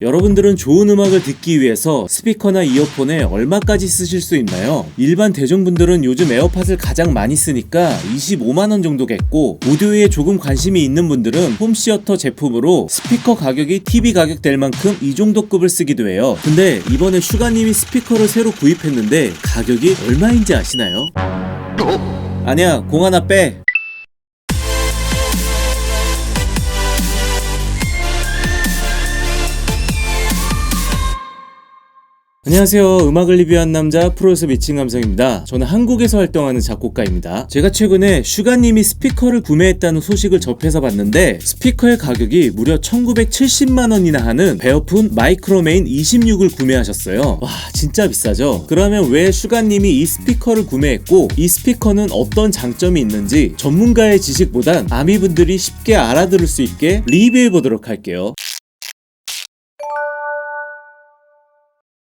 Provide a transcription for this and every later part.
여러분들은 좋은 음악을 듣기 위해서 스피커나 이어폰에 얼마까지 쓰실 수 있나요? 일반 대중분들은 요즘 에어팟을 가장 많이 쓰니까 25만원 정도겠고, 오디오에 조금 관심이 있는 분들은 홈시어터 제품으로 스피커 가격이 TV 가격 될 만큼 이 정도 급을 쓰기도 해요. 근데 이번에 슈가님이 스피커를 새로 구입했는데 가격이 얼마인지 아시나요? 아니야, 공 하나 빼. 안녕하세요. 음악을 리뷰한 남자 프로듀서 미친감성입니다. 저는 한국에서 활동하는 작곡가입니다. 제가 최근에 슈가님이 스피커를 구매했다는 소식을 접해서 봤는데, 스피커의 가격이 무려 1970만원이나 하는 베어푼 마이크로메인 26을 구매하셨어요. 와, 진짜 비싸죠? 그러면 왜 슈가님이 이 스피커를 구매했고, 이 스피커는 어떤 장점이 있는지 전문가의 지식보단 아미분들이 쉽게 알아들을 수 있게 리뷰해보도록 할게요.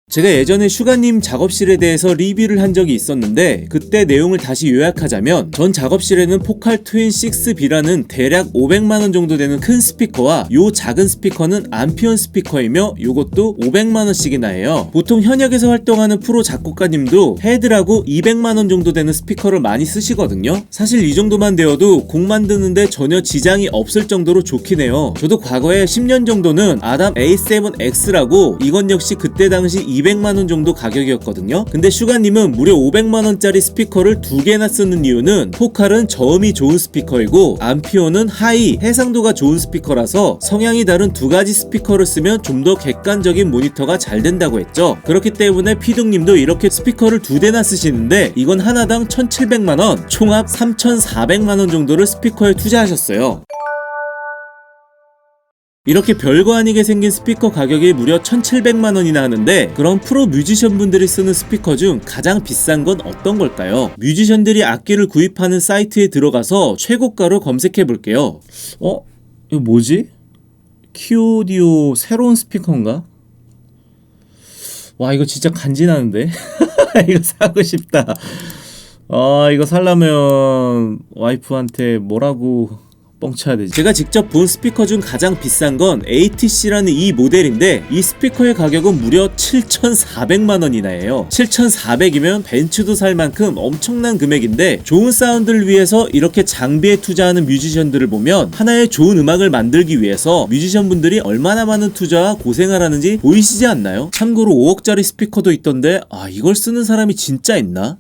제가 예전에 슈가님 작업실에 대해서 리뷰를 한 적이 있었는데, 그때 내용을 다시 요약하자면, 전 작업실에는 포칼 트윈 6B라는 대략 500만원 정도 되는 큰 스피커와 요 작은 스피커는 암피온 스피커이며 요것도 500만원씩이나 해요. 보통 현역에서 활동하는 프로 작곡가님도 헤드라고 200만원 정도 되는 스피커를 많이 쓰시거든요. 사실 이 정도만 되어도 곡 만드는데 전혀 지장이 없을 정도로 좋긴 해요. 저도 과거에 10년 정도는 아담 A7X라고, 이건 역시 그때 당시 200만원 정도 가격이었거든요. 근데 슈가님은 무려 500만원짜리 스피커를 2개나 쓰는 이유는, 포칼은 저음이 좋은 스피커이고 암피온은 하이, 해상도가 좋은 스피커라서 성향이 다른 두 가지 스피커를 쓰면 좀 더 객관적인 모니터가 잘 된다고 했죠. 그렇기 때문에 피둥님도 이렇게 스피커를 2대나 쓰시는데, 이건 하나당 1700만원, 총합 3400만원 정도를 스피커에 투자하셨어요. 이렇게 별거 아니게 생긴 스피커 가격이 무려 1700만원이나 하는데, 그럼 프로 뮤지션 분들이 쓰는 스피커 중 가장 비싼 건 어떤 걸까요? 뮤지션들이 악기를 구입하는 사이트에 들어가서 최고가로 검색해 볼게요. 이거 뭐지? 키오디오 새로운 스피커인가? 와, 이거 진짜 간지나는데? 이거 사고 싶다. 이거 살려면 와이프한테 뭐라고 뻥쳐야 되지. 제가 직접 본 스피커 중 가장 비싼 건 ATC라는 이 모델인데, 이 스피커의 가격은 무려 7,400만원이나 해요. 7,400이면 벤츠도 살 만큼 엄청난 금액인데, 좋은 사운드를 위해서 이렇게 장비에 투자하는 뮤지션들을 보면 하나의 좋은 음악을 만들기 위해서 뮤지션분들이 얼마나 많은 투자와 고생을 하는지 보이시지 않나요? 참고로 5억짜리 스피커도 있던데, 이걸 쓰는 사람이 진짜 있나?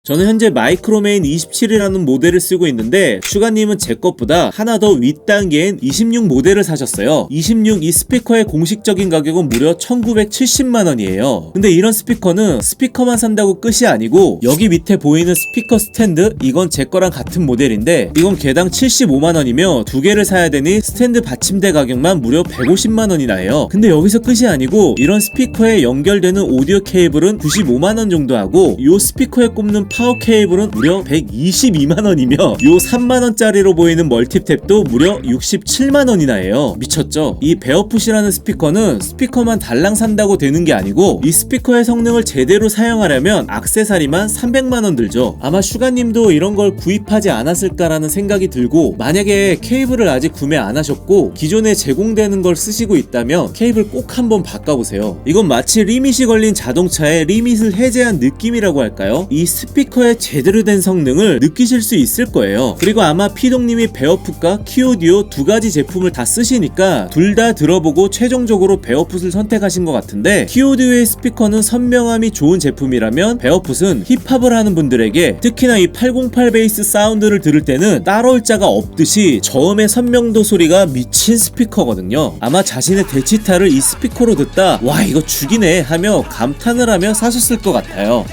저는 현재 마이크로메인 27이라는 모델을 쓰고 있는데, 슈가님은 제 것보다 하나 더 윗단계인 26 모델을 사셨어요. 26 이 스피커의 공식적인 가격은 무려 1970만원이에요. 근데 이런 스피커는 스피커만 산다고 끝이 아니고, 여기 밑에 보이는 스피커 스탠드, 이건 제 거랑 같은 모델인데, 이건 개당 75만원이며 두 개를 사야 되니 스탠드 받침대 가격만 무려 150만원이나 해요. 근데 여기서 끝이 아니고, 이런 스피커에 연결되는 오디오 케이블은 95만원 정도 하고, 요 스피커에 꼽는 파워 케이블은 무려 122만원이며, 요 3만원짜리로 보이는 멀티탭도 무려 67만원이나 해요. 미쳤죠? 이 베어풋이라는 스피커는 스피커만 달랑 산다고 되는 게 아니고, 이 스피커의 성능을 제대로 사용하려면 액세서리만 300만원 들죠. 아마 슈가님도 이런 걸 구입하지 않았을까라는 생각이 들고, 만약에 케이블을 아직 구매 안 하셨고 기존에 제공되는 걸 쓰시고 있다면 케이블 꼭 한번 바꿔보세요. 이건 마치 리밋이 걸린 자동차의 리밋을 해제한 느낌이라고 할까요? 이 스피커의 제대로 된 성능을 느끼실 수 있을 거예요. 그리고 아마 피동님이 베어풋과 키오디오 두 가지 제품을 다 쓰시니까 둘 다 들어보고 최종적으로 베어풋을 선택하신 것 같은데, 키오디오의 스피커는 선명함이 좋은 제품이라면 베어풋은 힙합을 하는 분들에게, 특히나 이 808 베이스 사운드를 들을 때는 따라올 자가 없듯이 저음의 선명도 소리가 미친 스피커거든요. 아마 자신의 대치타를 이 스피커로 듣다 와, 이거 죽이네 하며 감탄을 하며 사셨을 것 같아요.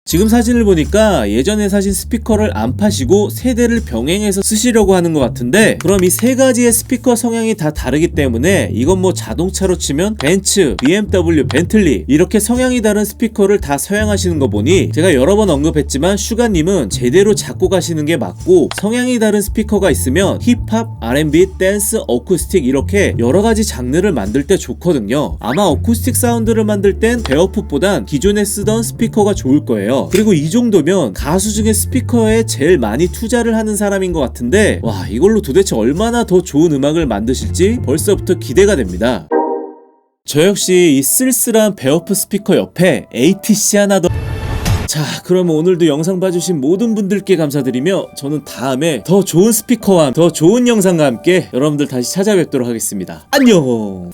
지금 사진을 보니까 예전에 사신 스피커를 안 파시고 세대를 병행해서 쓰시려고 하는 것 같은데, 그럼 이 세 가지의 스피커 성향이 다 다르기 때문에 이건 뭐 자동차로 치면 벤츠, BMW, 벤틀리 이렇게 성향이 다른 스피커를 다 사용하시는 거 보니, 제가 여러 번 언급했지만 슈가님은 제대로 작곡하시는 게 맞고, 성향이 다른 스피커가 있으면 힙합, R&B, 댄스, 어쿠스틱 이렇게 여러 가지 장르를 만들 때 좋거든요. 아마 어쿠스틱 사운드를 만들 땐 베어풋보단 기존에 쓰던 스피커가 좋을 거예요. 같아요. 그리고 이 정도면 가수 중에 스피커에 제일 많이 투자를 하는 사람인 것 같은데, 와, 이걸로 도대체 얼마나 더 좋은 음악을 만드실지 벌써부터 기대가 됩니다. 저 역시 이 쓸쓸한 베어프 스피커 옆에 ATC 하나 더. 자, 그럼 오늘도 영상 봐주신 모든 분들께 감사드리며 저는 다음에 더 좋은 스피커와 더 좋은 영상과 함께 여러분들 다시 찾아뵙도록 하겠습니다. 안녕.